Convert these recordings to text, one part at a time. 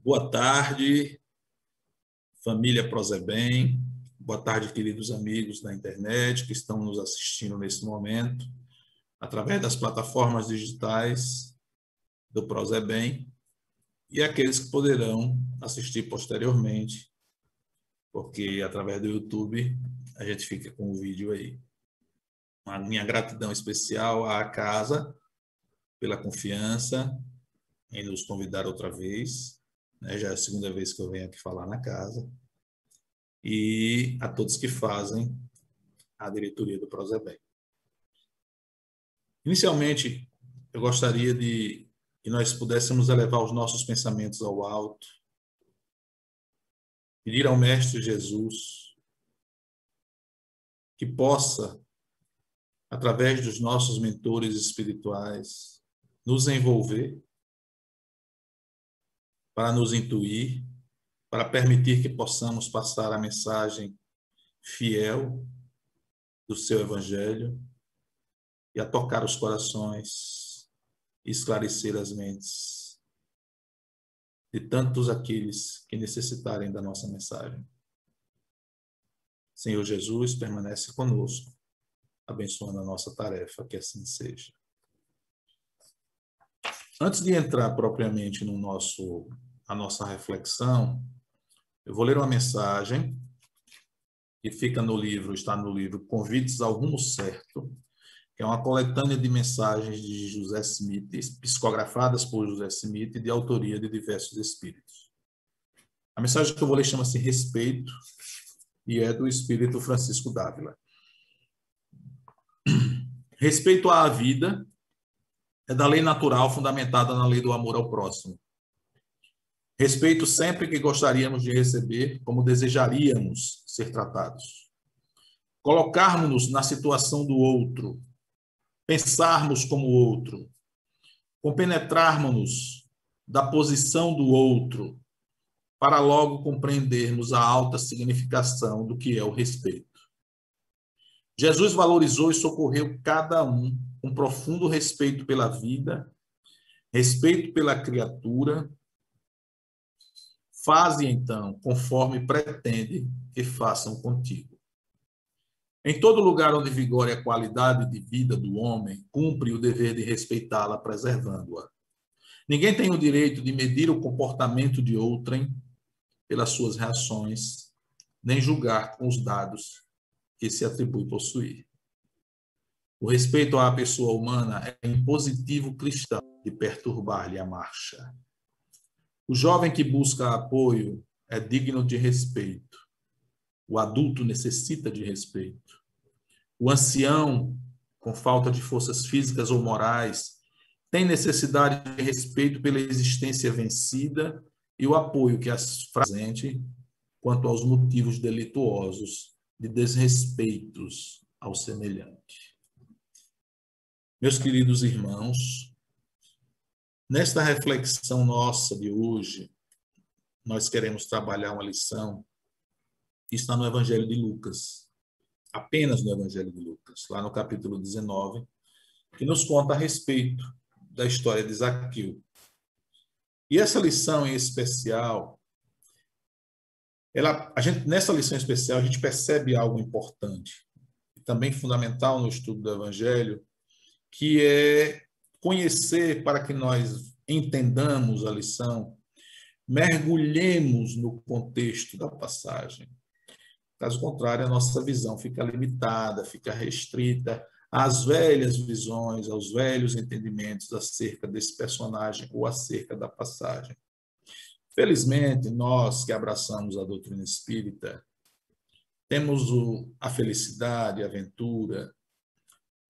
Boa tarde, família Prozebem. Boa tarde, queridos amigos da internet que estão nos assistindo nesse momento, através das plataformas digitais do Prozebem e aqueles que poderão assistir posteriormente, porque através do YouTube a gente fica com o vídeo aí. A minha gratidão especial à casa pela confiança em nos convidar outra vez. Já é a segunda vez que eu venho aqui falar na casa. E a todos que fazem a diretoria do Prozebem. Inicialmente, eu gostaria de que nós pudéssemos elevar os nossos pensamentos ao alto, pedir ao Mestre Jesus que possa, através dos nossos mentores espirituais, nos envolver, para nos intuir, para permitir que possamos passar a mensagem fiel do seu Evangelho e a tocar os corações e esclarecer as mentes de tantos aqueles que necessitarem da nossa mensagem. Senhor Jesus, permanece conosco, abençoando a nossa tarefa, que assim seja. Antes de entrar propriamente a nossa reflexão, eu vou ler uma mensagem que está no livro Convites ao Rumo Certo, que é uma coletânea de mensagens de José Smith, psicografadas por José Smith, de autoria de diversos espíritos. A mensagem que eu vou ler chama-se Respeito e é do espírito Francisco Dávila. Respeito à vida é da lei natural fundamentada na lei do amor ao próximo. Respeito sempre que gostaríamos de receber, como desejaríamos ser tratados. Colocarmos-nos na situação do outro, pensarmos como o outro, compenetrarmos-nos da posição do outro, para logo compreendermos a alta significação do que é o respeito. Jesus valorizou e socorreu cada um com profundo respeito pela vida, respeito pela criatura. Faze, então, conforme pretende que façam contigo. Em todo lugar onde vigore a qualidade de vida do homem, cumpre o dever de respeitá-la, preservando-a. Ninguém tem o direito de medir o comportamento de outrem pelas suas reações, nem julgar com os dados que se atribui possuir. O respeito à pessoa humana é impositivo cristão de perturbar-lhe a marcha. O jovem que busca apoio é digno de respeito. O adulto necessita de respeito. O ancião, com falta de forças físicas ou morais, tem necessidade de respeito pela existência vencida e o apoio que as presente quanto aos motivos delituosos de desrespeitos ao semelhante. Meus queridos irmãos, nesta reflexão nossa de hoje, nós queremos trabalhar uma lição que está no Evangelho de Lucas, apenas no Evangelho de Lucas, lá no capítulo 19, que nos conta a respeito da história de Zaqueu. E essa lição em especial, nessa lição especial, a gente percebe algo importante, e também fundamental no estudo do Evangelho, que é conhecer, para que nós entendamos a lição, mergulhemos no contexto da passagem. Caso contrário, a nossa visão fica limitada, fica restrita às velhas visões, aos velhos entendimentos acerca desse personagem ou acerca da passagem. Felizmente, nós que abraçamos a doutrina espírita, temos a felicidade, a aventura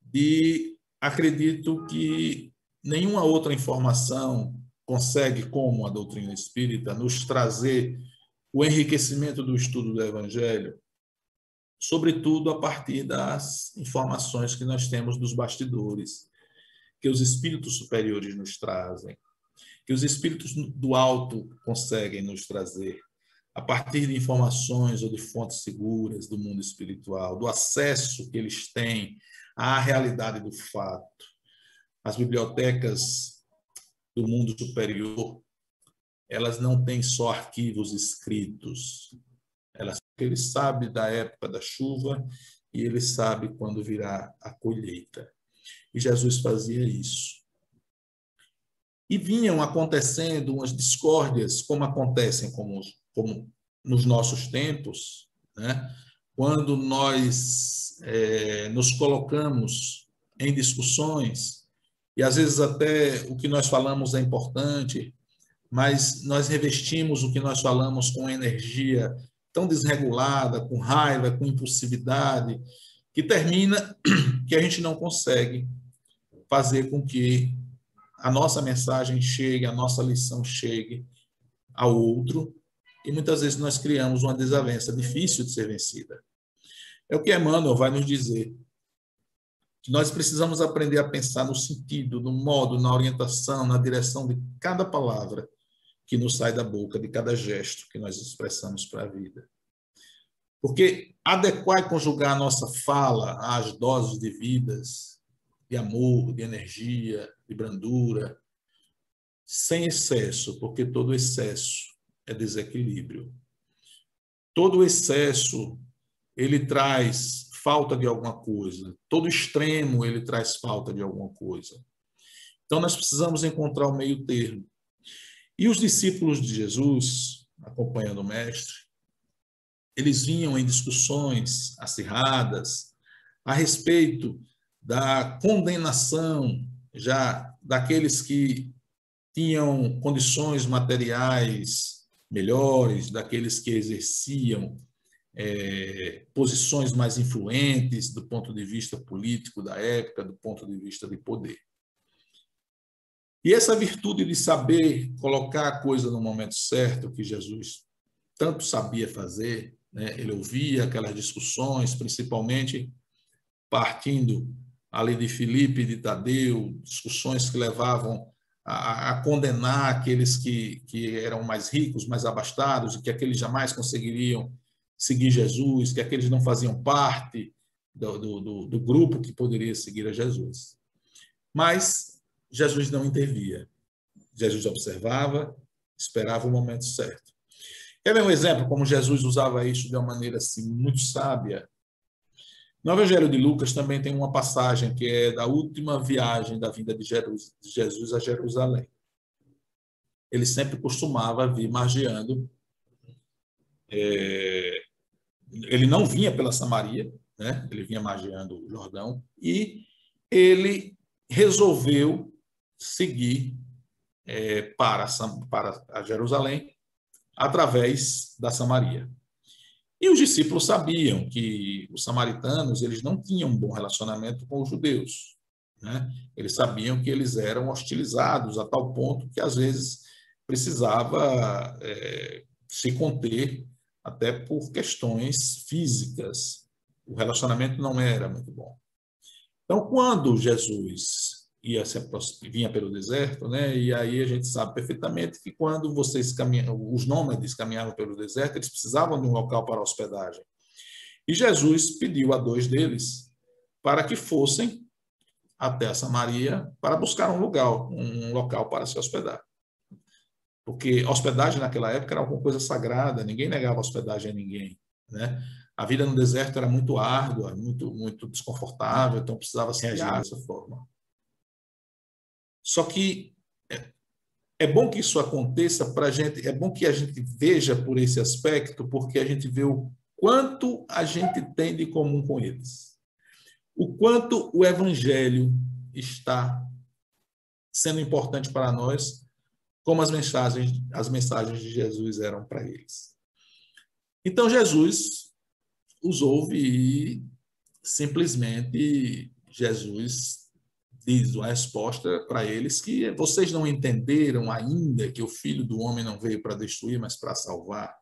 de, acredito que nenhuma outra informação consegue, como a doutrina espírita, nos trazer o enriquecimento do estudo do Evangelho, sobretudo a partir das informações que nós temos dos bastidores, que os espíritos superiores nos trazem, que os espíritos do alto conseguem nos trazer, a partir de informações ou de fontes seguras do mundo espiritual, do acesso que eles têm à realidade do fato. As bibliotecas do mundo superior elas não têm só arquivos escritos. Ele sabe da época da chuva e ele sabe quando virá a colheita. E Jesus fazia isso. E vinham acontecendo umas discórdias, como acontecem como nos nossos tempos, né? Quando nós nos colocamos em discussões, e às vezes até o que nós falamos é importante, mas nós revestimos o que nós falamos com energia tão desregulada, com raiva, com impulsividade, que termina que a gente não consegue fazer com que a nossa mensagem chegue, a nossa lição chegue ao outro, e muitas vezes nós criamos uma desavença difícil de ser vencida. É o que Emmanuel vai nos dizer, que nós precisamos aprender a pensar no sentido, no modo, na orientação, na direção de cada palavra que nos sai da boca, de cada gesto que nós expressamos para a vida. Porque adequar e conjugar a nossa fala às doses de vidas, de amor, de energia, de brandura, sem excesso, porque todo excesso é desequilíbrio. Todo excesso, ele traz falta de alguma coisa. Todo extremo, ele traz falta de alguma coisa. Então, nós precisamos encontrar o meio termo. E os discípulos de Jesus, acompanhando o mestre, eles vinham em discussões acirradas a respeito da condenação já daqueles que tinham condições materiais melhores, daqueles que exerciam posições mais influentes do ponto de vista político da época, do ponto de vista de poder. E essa virtude de saber colocar a coisa no momento certo, que Jesus tanto sabia fazer, né? Ele ouvia aquelas discussões, principalmente partindo ali de Filipe e de Tadeu, discussões que levavam a condenar aqueles que eram mais ricos, mais abastados, e que aqueles jamais conseguiriam seguir Jesus, que aqueles não faziam parte do grupo que poderia seguir a Jesus. Mas Jesus não intervia. Jesus observava, esperava o momento certo. Quer ver um exemplo como Jesus usava isso de uma maneira assim, muito sábia? No Evangelho de Lucas também tem uma passagem que é da última viagem da vinda de Jesus a Jerusalém. Ele sempre costumava vir margeando. Ele não vinha pela Samaria, né? Ele vinha margeando o Jordão, e ele resolveu seguir para a Jerusalém através da Samaria. E os discípulos sabiam que os samaritanos eles não tinham um bom relacionamento com os judeus, né? Eles sabiam que eles eram hostilizados a tal ponto que às vezes precisava se conter até por questões físicas. O relacionamento não era muito bom. Então, quando Jesus vinha pelo deserto, né? E aí a gente sabe perfeitamente que quando os nômades caminhavam pelo deserto, eles precisavam de um local para hospedagem. E Jesus pediu a 2 deles para que fossem até a Samaria para buscar um local para se hospedar. Porque hospedagem naquela época era alguma coisa sagrada, ninguém negava hospedagem a ninguém, né? A vida no deserto era muito árdua, muito desconfortável, então precisava se reagir dessa forma. Só que é bom que isso aconteça para a gente, é bom que a gente veja por esse aspecto, porque a gente vê o quanto a gente tem de comum com eles. O quanto o Evangelho está sendo importante para nós, como as mensagens de Jesus eram para eles. Então, Jesus os ouve e simplesmente Jesus diz uma resposta para eles que vocês não entenderam ainda que o Filho do Homem não veio para destruir, mas para salvar.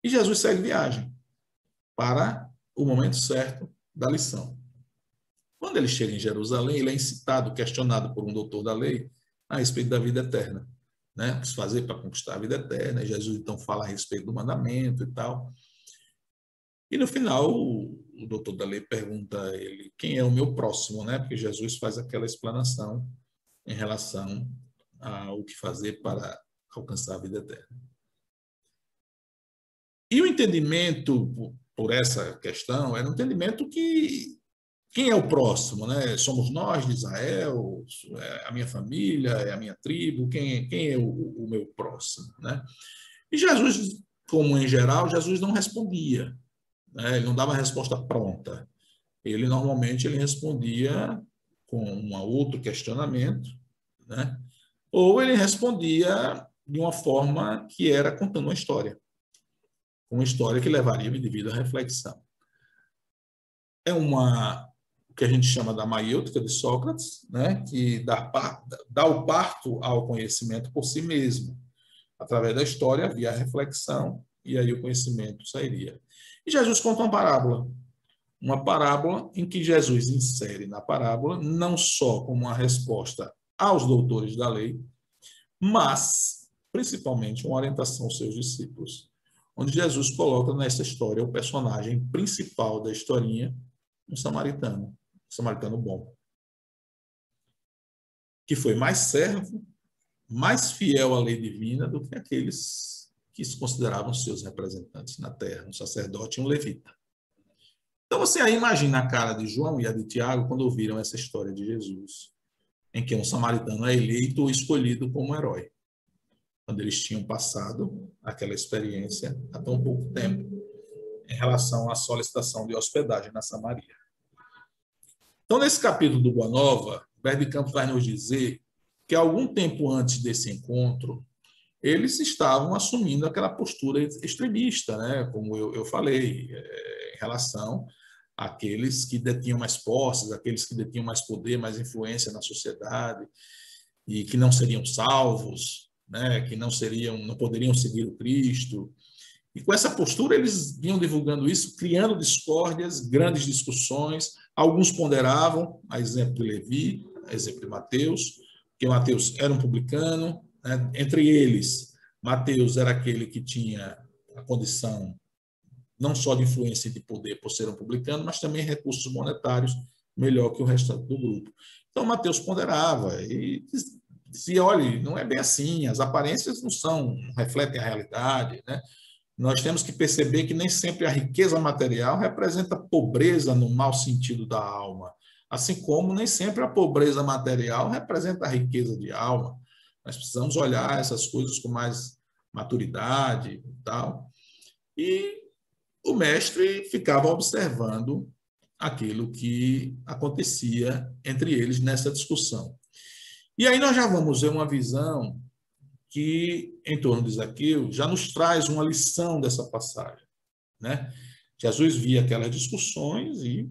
E Jesus segue viagem para o momento certo da lição. Quando ele chega em Jerusalém, ele é incitado, questionado por um doutor da lei a respeito da vida eterna, né? O que se fazer para conquistar a vida eterna. E Jesus então fala a respeito do mandamento e tal. E no final, o doutor da lei pergunta a ele quem é o meu próximo, né? Porque Jesus faz aquela explanação em relação ao que fazer para alcançar a vida eterna. E o entendimento por essa questão era um entendimento que quem é o próximo, né? Somos nós de Israel, é a minha família, é a minha tribo, quem é o meu próximo, né? E Jesus, como em geral, Jesus não respondia, né? Ele não dava a resposta pronta. Normalmente ele respondia com um outro questionamento, né? Ou ele respondia de uma forma que era contando uma história que levaria o indivíduo à reflexão. É o que a gente chama da maiêutica de Sócrates, né? Que dá o parto ao conhecimento por si mesmo. Através da história havia a reflexão e aí o conhecimento sairia. E Jesus conta uma parábola em que Jesus insere na parábola não só como uma resposta aos doutores da lei, mas principalmente uma orientação aos seus discípulos, onde Jesus coloca nessa história o personagem principal da historinha, um samaritano bom, que foi mais servo, mais fiel à lei divina do que aqueles que se consideravam seus representantes na terra, um sacerdote e um levita. Então você aí imagina a cara de João e a de Tiago quando ouviram essa história de Jesus, em que um samaritano é eleito ou escolhido como herói, quando eles tinham passado aquela experiência há tão pouco tempo em relação à solicitação de hospedagem na Samaria. Então, nesse capítulo do Boa Nova, Humberto de Campos vai nos dizer que algum tempo antes desse encontro, eles estavam assumindo aquela postura extremista, né? Como eu falei, em relação àqueles que detinham mais posses, aqueles que detinham mais poder, mais influência na sociedade e que não seriam salvos, né? Que não poderiam seguir o Cristo. E com essa postura eles vinham divulgando isso, criando discórdias, grandes discussões. Alguns ponderavam, a exemplo de Levi, a exemplo de Mateus, que Mateus era um publicano, né? Entre eles, Mateus era aquele que tinha a condição não só de influência e de poder por ser um publicano, mas também recursos monetários melhor que o restante do grupo. Então, Mateus ponderava e dizia, olha, não é bem assim, as aparências não refletem a realidade, né? Nós temos que perceber que nem sempre a riqueza material representa pobreza no mau sentido da alma, assim como nem sempre a pobreza material representa a riqueza de alma. Nós precisamos olhar essas coisas com mais maturidade e tal. E o mestre ficava observando aquilo que acontecia entre eles nessa discussão. E aí nós já vamos ver uma visão que, em torno de Zaqueu, já nos traz uma lição dessa passagem, né? Jesus via aquelas discussões e,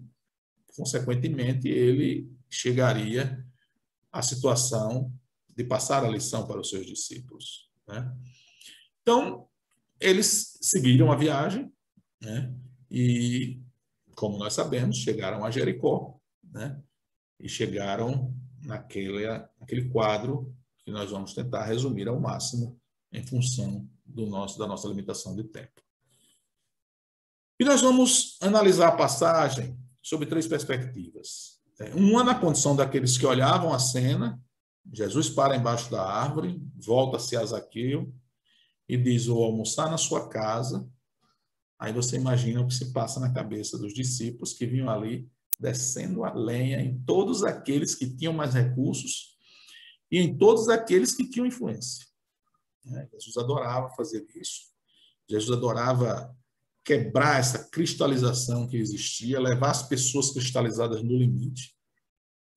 consequentemente, ele chegaria à situação de passar a lição para os seus discípulos, né? Então, eles seguiram a viagem, né? E, como nós sabemos, chegaram a Jericó, né? E chegaram naquele quadro que nós vamos tentar resumir ao máximo em função da nossa limitação de tempo. E nós vamos analisar a passagem sob 3 perspectivas. Uma na condição daqueles que olhavam a cena, Jesus para embaixo da árvore, volta-se a Zaqueu e diz, vou almoçar na sua casa. Aí você imagina o que se passa na cabeça dos discípulos que vinham ali descendo a lenha em todos aqueles que tinham mais recursos e em todos aqueles que tinham influência. Jesus adorava fazer isso. Jesus adorava quebrar essa cristalização que existia, levar as pessoas cristalizadas no limite.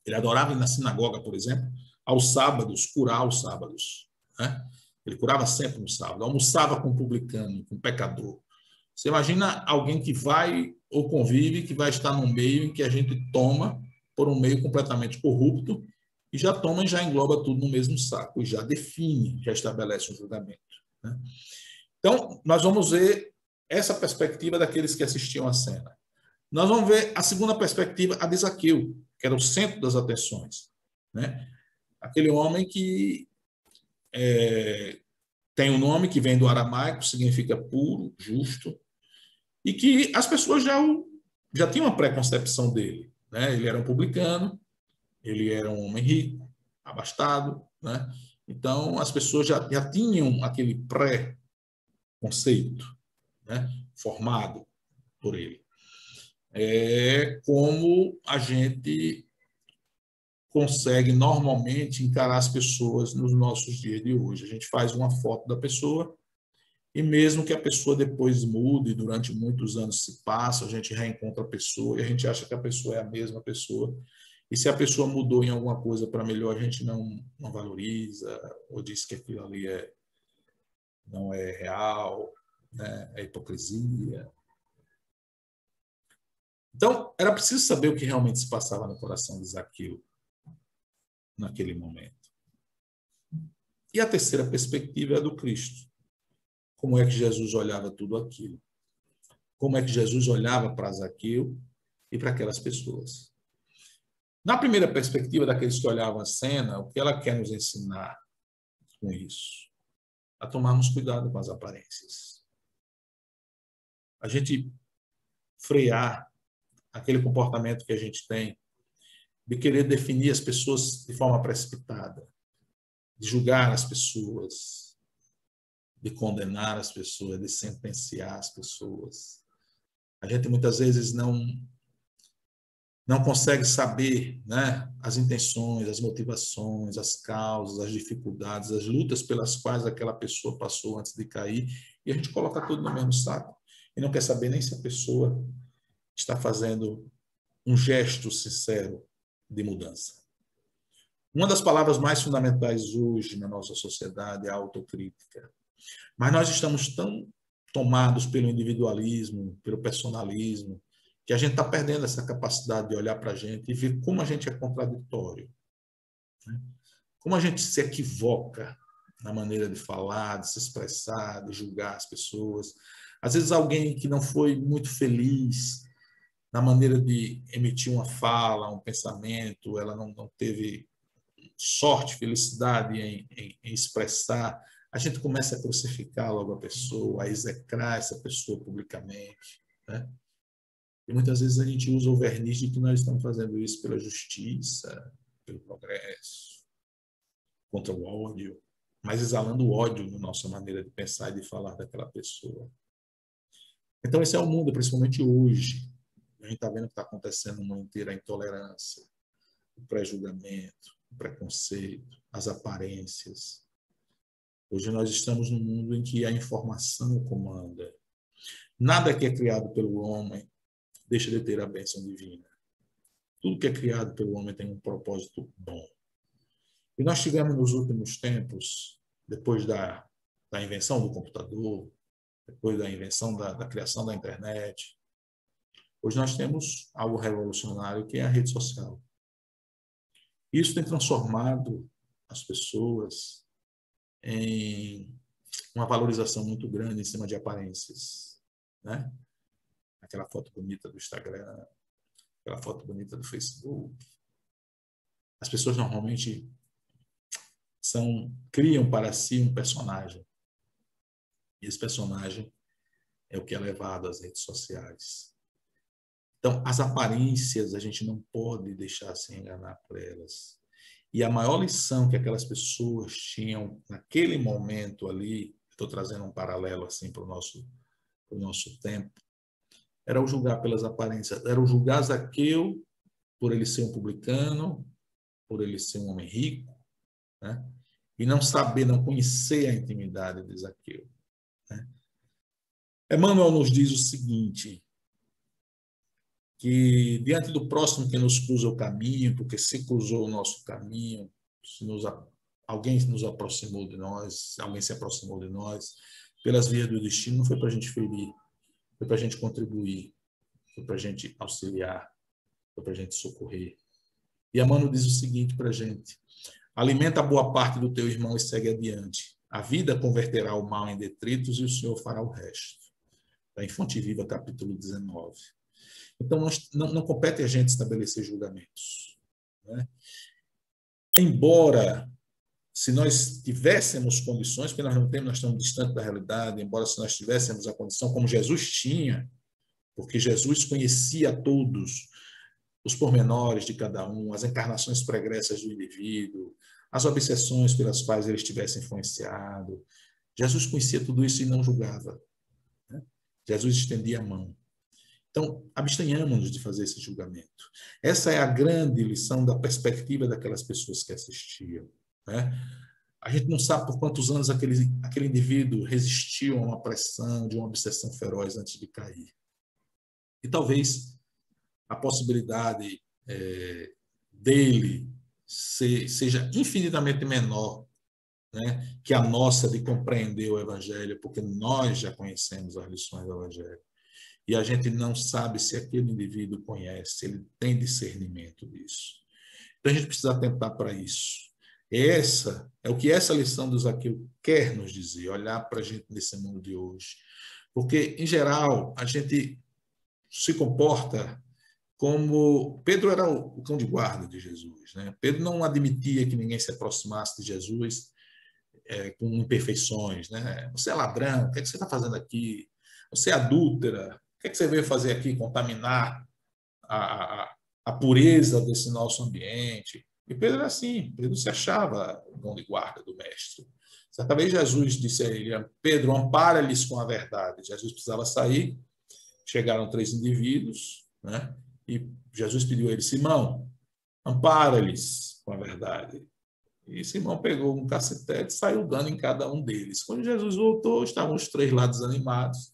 Ele adorava ir na sinagoga, por exemplo, aos sábados, curar aos sábados, né? Ele curava sempre no sábado, almoçava com um publicano, com um pecador. Você imagina alguém que vai ou convive, que vai estar num meio em que a gente toma por um meio completamente corrupto e já toma e já engloba tudo no mesmo saco, e já define, já estabelece um julgamento, né? Então, nós vamos ver essa perspectiva daqueles que assistiam à cena. Nós vamos ver a segunda perspectiva, a de Zaqueu, que era o centro das atenções, né? Aquele homem que tem um nome que vem do aramaico, significa puro, justo, e que as pessoas já tinham uma preconcepção dele, né? Ele era um publicano, ele era um homem rico, abastado, né? Então, as pessoas já tinham aquele pré-conceito, né, formado por ele. É como a gente consegue normalmente encarar as pessoas nos nossos dias de hoje. A gente faz uma foto da pessoa e mesmo que a pessoa depois mude, durante muitos anos se passa, a gente reencontra a pessoa e a gente acha que a pessoa é a mesma pessoa. E se a pessoa mudou em alguma coisa para melhor, a gente não valoriza ou diz que aquilo ali não é real, né? É hipocrisia. Então, era preciso saber o que realmente se passava no coração de Zaqueu naquele momento. E a terceira perspectiva é a do Cristo. Como é que Jesus olhava tudo aquilo? Como é que Jesus olhava para Zaqueu e para aquelas pessoas? Na primeira perspectiva daqueles que olhavam a cena, o que ela quer nos ensinar com isso? A tomarmos cuidado com as aparências. A gente frear aquele comportamento que a gente tem de querer definir as pessoas de forma precipitada, de julgar as pessoas, de condenar as pessoas, de sentenciar as pessoas. A gente muitas vezes não consegue saber, né, as intenções, as motivações, as causas, as dificuldades, as lutas pelas quais aquela pessoa passou antes de cair, e a gente coloca tudo no mesmo saco e não quer saber nem se a pessoa está fazendo um gesto sincero de mudança. Uma das palavras mais fundamentais hoje na nossa sociedade é a autocrítica. Mas nós estamos tão tomados pelo individualismo, pelo personalismo, que a gente está perdendo essa capacidade de olhar para a gente e ver como a gente é contraditório, né? Como a gente se equivoca na maneira de falar, de se expressar, de julgar as pessoas. Às vezes alguém que não foi muito feliz na maneira de emitir uma fala, um pensamento, ela não teve sorte, felicidade em expressar, a gente começa a crucificar logo a pessoa, a execrar essa pessoa publicamente, né? E muitas vezes a gente usa o verniz de que nós estamos fazendo isso pela justiça, pelo progresso, contra o ódio, mas exalando o ódio na nossa maneira de pensar e de falar daquela pessoa. Então esse é o mundo, principalmente hoje. A gente está vendo o que está acontecendo no mundo inteiro, a intolerância, o pré-julgamento, o preconceito, as aparências. Hoje nós estamos num mundo em que a informação comanda. Nada que é criado pelo homem deixa de ter a bênção divina. Tudo que é criado pelo homem tem um propósito bom. E nós tivemos nos últimos tempos, depois da invenção do computador, depois da invenção da criação da internet, hoje nós temos algo revolucionário que é a rede social. Isso tem transformado as pessoas em uma valorização muito grande em cima de aparências, né? Aquela foto bonita do Instagram, aquela foto bonita do Facebook. As pessoas normalmente criam para si um personagem. E esse personagem é o que é levado às redes sociais. Então, as aparências a gente não pode deixar se enganar por elas. E a maior lição que aquelas pessoas tinham naquele momento ali, estou trazendo um paralelo assim para o nosso tempo, era o julgar pelas aparências, era o julgar Zaqueu por ele ser um publicano, por ele ser um homem rico, né? E não saber, não conhecer a intimidade de Zaqueu, né? Emmanuel nos diz o seguinte, que diante do próximo que nos cruza o caminho, porque se cruzou o nosso caminho, alguém nos aproximou de nós, alguém se aproximou de nós, pelas vias do destino, não foi para a gente ferir, foi para a gente contribuir, foi para a gente auxiliar, foi para a gente socorrer. E Emmanuel diz o seguinte para a gente, alimenta boa parte do teu irmão e segue adiante. A vida converterá o mal em detritos e o Senhor fará o resto. Da Fonte Viva, capítulo 19. Então, não compete a gente estabelecer julgamentos, né? Embora, se nós tivéssemos condições, porque nós não temos, nós estamos distantes da realidade, embora se nós tivéssemos a condição, como Jesus tinha, porque Jesus conhecia todos os pormenores de cada um, as encarnações pregressas do indivíduo, as obsessões pelas quais ele estivesse influenciado. Jesus conhecia tudo isso e não julgava, né? Jesus estendia a mão. Então, abstenhamos-nos de fazer esse julgamento. Essa é a grande lição da perspectiva daquelas pessoas que assistiam, né? A gente não sabe por quantos anos aquele indivíduo resistiu a uma pressão, de uma obsessão feroz antes de cair. E talvez a possibilidade dele seja infinitamente menor, né, que a nossa de compreender o Evangelho, porque nós já conhecemos as lições do Evangelho. E a gente não sabe se aquele indivíduo conhece, se ele tem discernimento disso. Então a gente precisa atentar para isso. Essa é o que essa lição do Zaqueu quer nos dizer, olhar para a gente nesse mundo de hoje. Porque, em geral, a gente se comporta como... Pedro era o cão de guarda de Jesus, né? Pedro não admitia que ninguém se aproximasse de Jesus com imperfeições, né? Você é ladrão, o que é que você está fazendo aqui? Você é adúltera, o que é que você veio fazer aqui? Contaminar a pureza desse nosso ambiente. E Pedro era assim, Pedro se achava o cão de guarda do mestre. Certa vez Jesus disse a ele: Pedro, ampara-lhes com a verdade. Jesus precisava sair, chegaram 3 indivíduos, né? E Jesus pediu a ele: Simão, ampara-lhes com a verdade. E Simão pegou um cacetete e saiu dando em cada um deles. Quando Jesus voltou, estavam os 3 lá desanimados.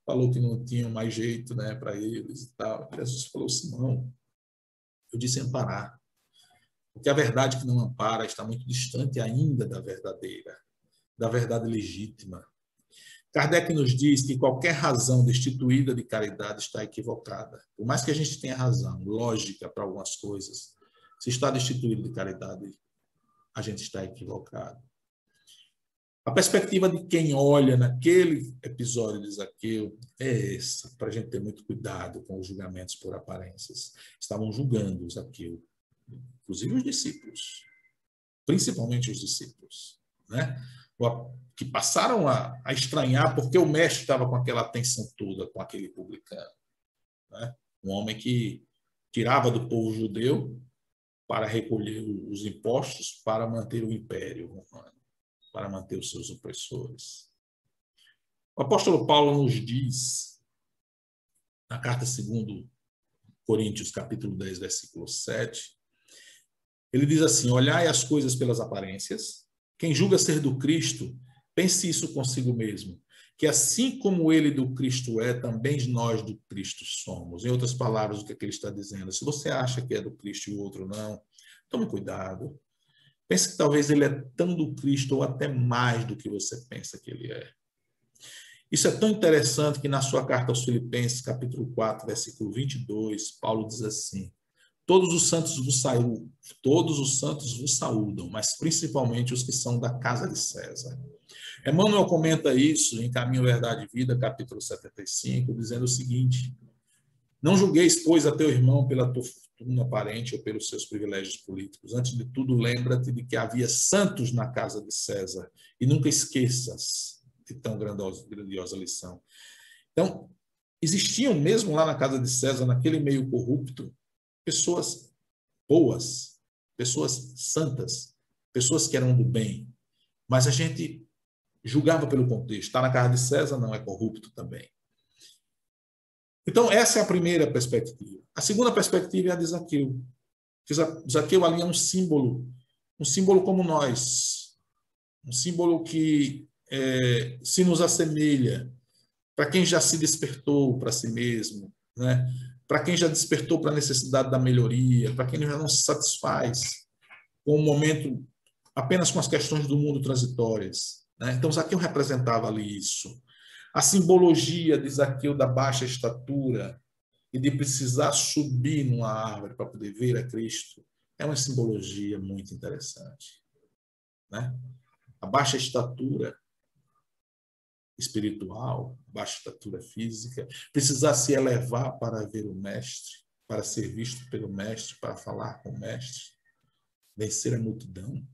Falou que não tinham mais jeito, né, para eles e tal. Jesus falou: Simão, eu disse amparar. Porque a verdade que não ampara está muito distante ainda da verdadeira, da verdade legítima. Kardec nos diz que qualquer razão destituída de caridade está equivocada. Por mais que a gente tenha razão, lógica para algumas coisas, se está destituído de caridade, a gente está equivocado. A perspectiva de quem olha naquele episódio de Zaqueu é essa, para a gente ter muito cuidado com os julgamentos por aparências. Estavam julgando Zaqueu, inclusive os discípulos, principalmente os discípulos, né? Que passaram a estranhar porque o mestre estava com aquela atenção toda com aquele publicano, né? Um homem que tirava do povo judeu para recolher os impostos para manter o império romano, para manter os seus opressores. O apóstolo Paulo nos diz, na carta 2 Coríntios, capítulo 10, versículo 7, ele diz assim: olhai as coisas pelas aparências, quem julga ser do Cristo, pense isso consigo mesmo, que assim como ele do Cristo é, também nós do Cristo somos. Em outras palavras, o que ele está dizendo? Se você acha que é do Cristo e o outro não, tome cuidado. Pense que talvez ele é tão do Cristo ou até mais do que você pensa que ele é. Isso é tão interessante que na sua carta aos Filipenses, capítulo 4, versículo 22, Paulo diz assim: todos os santos vos saúdam, mas principalmente os que são da casa de César. Emmanuel comenta isso em Caminho, Verdade e Vida, capítulo 75, dizendo o seguinte: não julgueis, pois, a teu irmão pela tua fortuna aparente ou pelos seus privilégios políticos. Antes de tudo, lembra-te de que havia santos na casa de César e nunca esqueças de tão grandiosa lição. Então, existiam mesmo lá na casa de César, naquele meio corrupto, pessoas boas, pessoas santas, pessoas que eram do bem, mas a gente julgava pelo contexto. Está na casa de César, não é corrupto também. Então, essa é a primeira perspectiva. A segunda perspectiva é a de Zaqueu. Zaqueu ali é um símbolo como nós, um símbolo que se nos assemelha para quem já se despertou para si mesmo, né? Para quem já despertou para a necessidade da melhoria, para quem já não se satisfaz com o momento apenas com as questões do mundo transitórias, né? Então, Zaqueu representava ali isso. A simbologia de Zaqueu da baixa estatura e de precisar subir numa árvore para poder ver a Cristo é uma simbologia muito interessante, né? A baixa estatura espiritual, baixa estatura física, precisar se elevar para ver o mestre, para ser visto pelo mestre, para falar com o mestre, vencer a multidão.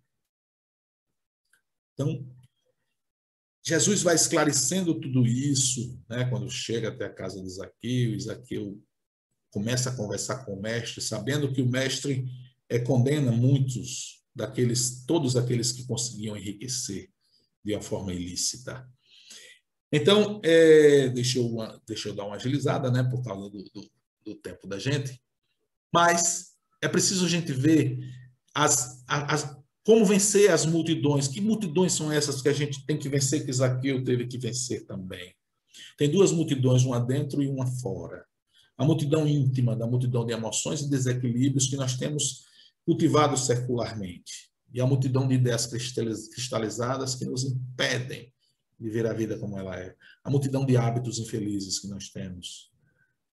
Então, Jesus vai esclarecendo tudo isso, né, quando chega até a casa de Zaqueu, e Zaqueu começa a conversar com o mestre, sabendo que o mestre condena muitos todos aqueles que conseguiam enriquecer de uma forma ilícita. Então, deixa eu dar uma agilizada, né, por causa do tempo da gente, mas é preciso a gente ver como vencer as multidões. Que multidões são essas que a gente tem que vencer, que Zaqueu teve que vencer também? Tem duas multidões, uma dentro e uma fora. A multidão íntima, da multidão de emoções e desequilíbrios que nós temos cultivado secularmente. E a multidão de ideias cristalizadas que nos impedem de ver a vida como ela é. A multidão de hábitos infelizes que nós temos.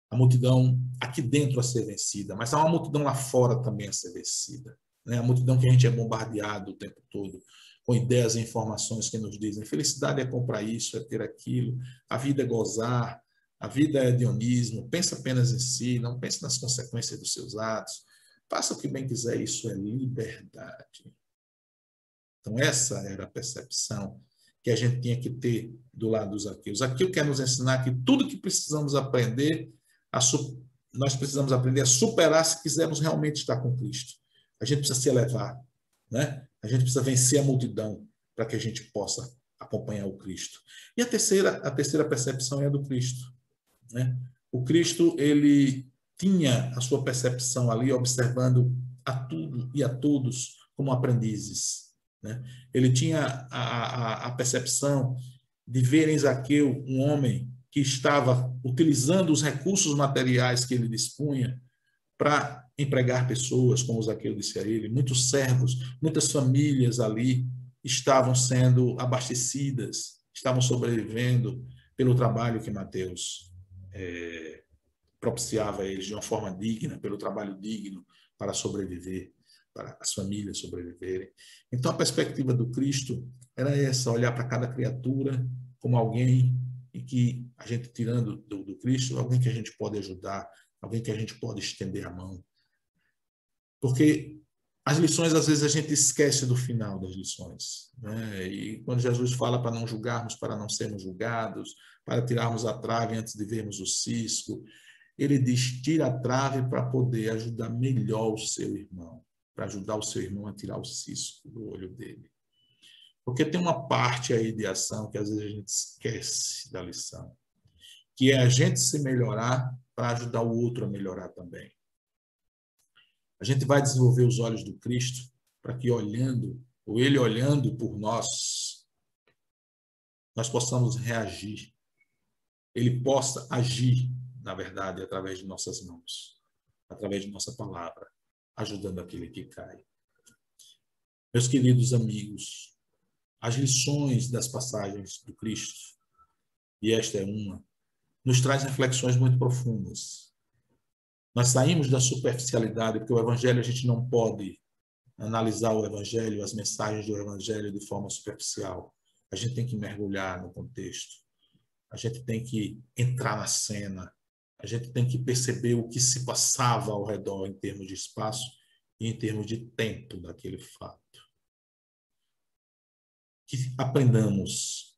A multidão aqui dentro a ser vencida, mas há uma multidão lá fora também a ser vencida. Né? A multidão que a gente é bombardeado o tempo todo com ideias e informações que nos dizem felicidade é comprar isso, é ter aquilo, a vida é gozar, a vida é hedonismo, pensa apenas em si, não pense nas consequências dos seus atos, faça o que bem quiser, isso é liberdade. Então essa era a percepção que a gente tinha que ter do lado dos Zaqueu. Zaqueu quer nos ensinar que tudo que precisamos aprender, nós precisamos aprender a superar se quisermos realmente estar com Cristo. A gente precisa se elevar, né? A gente precisa vencer a multidão para que a gente possa acompanhar o Cristo. E a terceira percepção é a do Cristo, né? O Cristo, ele tinha a sua percepção ali, observando a tudo e a todos como aprendizes, né? Ele tinha a percepção de ver em Zaqueu um homem que estava utilizando os recursos materiais que ele dispunha para empregar pessoas, como Zaqueu disse a ele. Muitos servos, muitas famílias ali estavam sendo abastecidas, estavam sobrevivendo pelo trabalho que Mateus propiciava a eles de uma forma digna, pelo trabalho digno para sobreviver, para as famílias sobreviverem. Então, a perspectiva do Cristo era essa, olhar para cada criatura como alguém em que a gente, tirando do Cristo, alguém que a gente pode ajudar, alguém que a gente pode estender a mão. Porque as lições, às vezes, a gente esquece do final das lições, né? E quando Jesus fala para não julgarmos, para não sermos julgados, para tirarmos a trave antes de vermos o cisco, ele diz, tira a trave para poder ajudar melhor o seu irmão, para ajudar o seu irmão a tirar o cisco do olho dele. Porque tem uma parte aí de ação que às vezes a gente esquece da lição, que é a gente se melhorar para ajudar o outro a melhorar também. A gente vai desenvolver os olhos do Cristo para que olhando, ou ele olhando por nós, nós possamos reagir. Ele possa agir, na verdade, através de nossas mãos, através de nossa palavra, ajudando aquele que cai. Meus queridos amigos, as lições das passagens do Cristo, e esta é uma, nos traz reflexões muito profundas. Nós saímos da superficialidade, porque o Evangelho, a gente não pode analisar o Evangelho, as mensagens do Evangelho de forma superficial. A gente tem que mergulhar no contexto. A gente tem que entrar na cena. A gente tem que perceber o que se passava ao redor em termos de espaço e em termos de tempo daquele fato. Que aprendamos,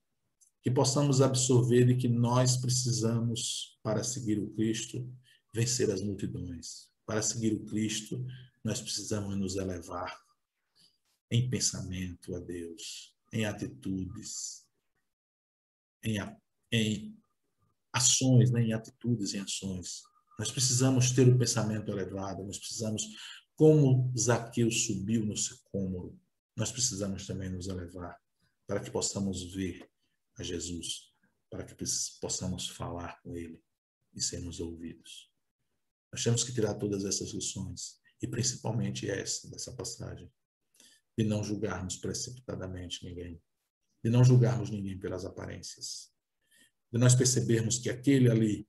que possamos absorver de que nós precisamos, para seguir o Cristo, vencer as multidões. Para seguir o Cristo, nós precisamos nos elevar em pensamento a Deus, em atitudes, em ações, né? Em atitudes, em ações. Nós precisamos ter o pensamento elevado, nós precisamos, como Zaqueu subiu no sicômoro, nós precisamos também nos elevar para que possamos ver a Jesus, para que possamos falar com Ele e sermos ouvidos. Nós temos que tirar todas essas lições, e principalmente dessa passagem, de não julgarmos precipitadamente ninguém, de não julgarmos ninguém pelas aparências, de nós percebermos que aquele ali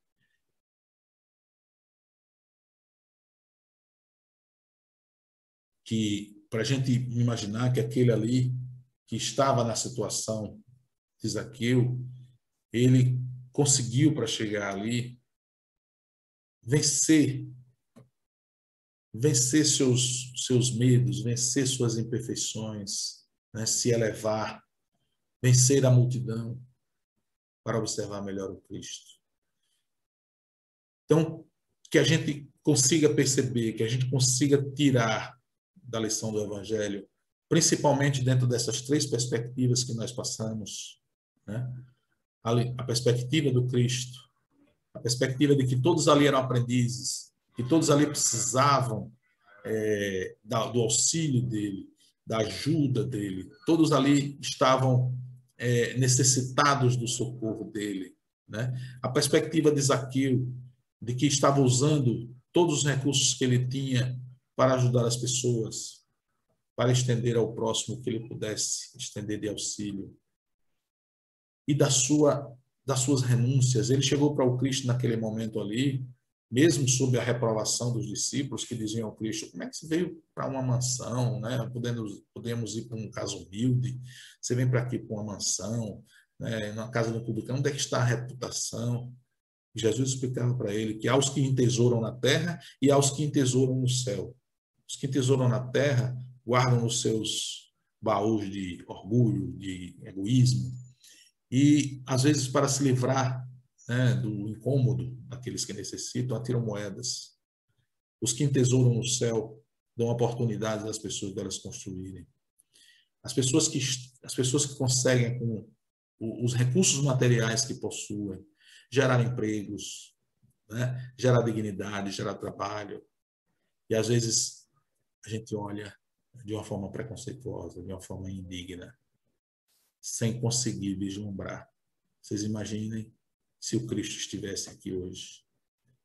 para a gente imaginar que aquele ali que estava na situação de Zaqueu, ele conseguiu para chegar ali vencer seus medos, vencer suas imperfeições, né? Se elevar, vencer a multidão para observar melhor o Cristo. Então, que a gente consiga perceber, que a gente consiga tirar da lição do Evangelho principalmente dentro dessas três perspectivas que nós passamos, né? A perspectiva do Cristo, a perspectiva de que todos ali eram aprendizes, que todos ali precisavam do auxílio dele, da ajuda dele, todos ali estavam necessitados do socorro dele, né? A perspectiva de Zaqueu, de que estava usando todos os recursos que ele tinha para ajudar as pessoas, para estender ao próximo que ele pudesse estender de auxílio. E das suas renúncias. Ele chegou para o Cristo naquele momento ali, mesmo sob a reprovação dos discípulos que diziam ao Cristo: como é que você veio para uma mansão, né? Podemos ir para um caso humilde, você vem para aqui para uma mansão, né? Na casa do publicano, onde é que está a reputação? Jesus explicava para ele que há os que entesouram na terra e há os que entesouram no céu. Os que entesouram na terra guardam nos seus baús de orgulho, de egoísmo, e às vezes para se livrar, né, do incômodo daqueles que necessitam, atiram moedas. Os que entesouram no céu dão oportunidades às pessoas delas construírem. As pessoas que conseguem, com os recursos materiais que possuem, gerar empregos, né, gerar dignidade, gerar trabalho. E às vezes a gente olha de uma forma preconceituosa, de uma forma indigna, sem conseguir vislumbrar. Vocês imaginem se o Cristo estivesse aqui hoje,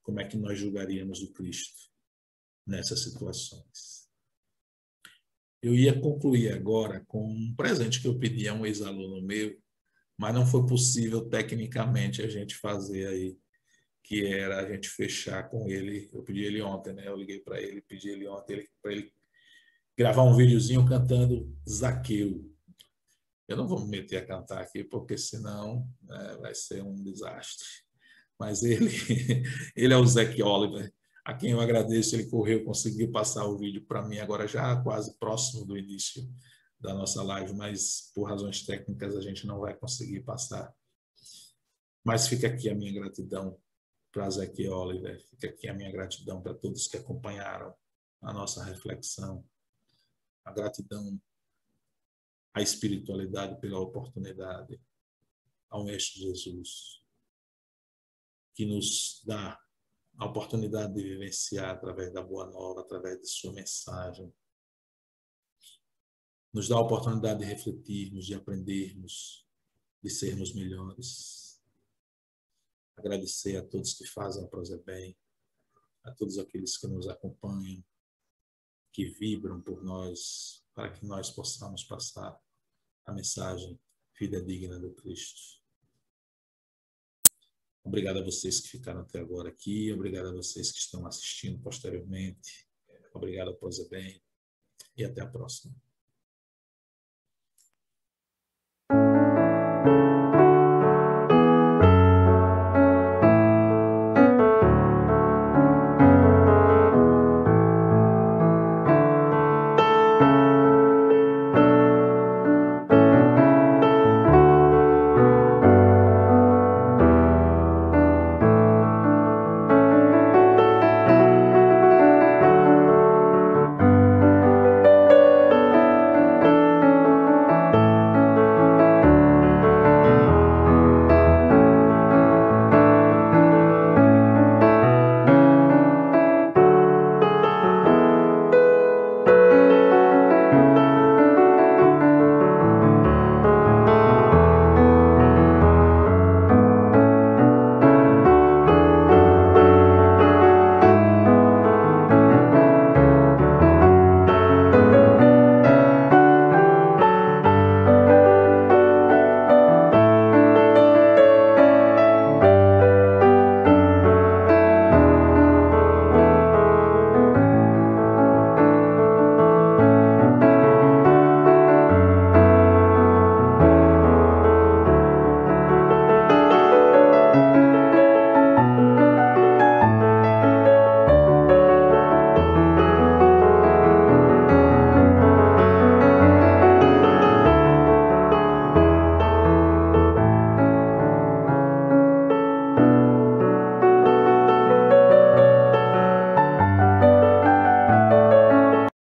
como é que nós julgaríamos o Cristo nessas situações? Eu ia concluir agora com um presente que eu pedi a um ex-aluno meu, mas não foi possível tecnicamente a gente fazer aí, que era a gente fechar com ele. Eu pedi ele ontem, né? Eu liguei para ele, pedi ele ontem para ele gravar um videozinho cantando Zaqueu. Eu não vou me meter a cantar aqui, porque senão, né, vai ser um desastre. Mas ele é o Zac Oliver, a quem eu agradeço. Ele correu, conseguiu passar o vídeo para mim, agora já quase próximo do início da nossa live, mas por razões técnicas a gente não vai conseguir passar. Mas fica aqui a minha gratidão para Zac Oliver, fica aqui a minha gratidão para todos que acompanharam a nossa reflexão, a gratidão à espiritualidade pela oportunidade, ao Mestre Jesus, que nos dá a oportunidade de vivenciar através da Boa Nova, através de sua mensagem, nos dá a oportunidade de refletirmos, de aprendermos, de sermos melhores. Agradecer a todos que fazem a Prosa Bem, a todos aqueles que nos acompanham, que vibram por nós, para que nós possamos passar a mensagem fidedigna do Cristo. Obrigado a vocês que ficaram até agora aqui, obrigado a vocês que estão assistindo posteriormente, obrigado a Prosa Bem e até a próxima.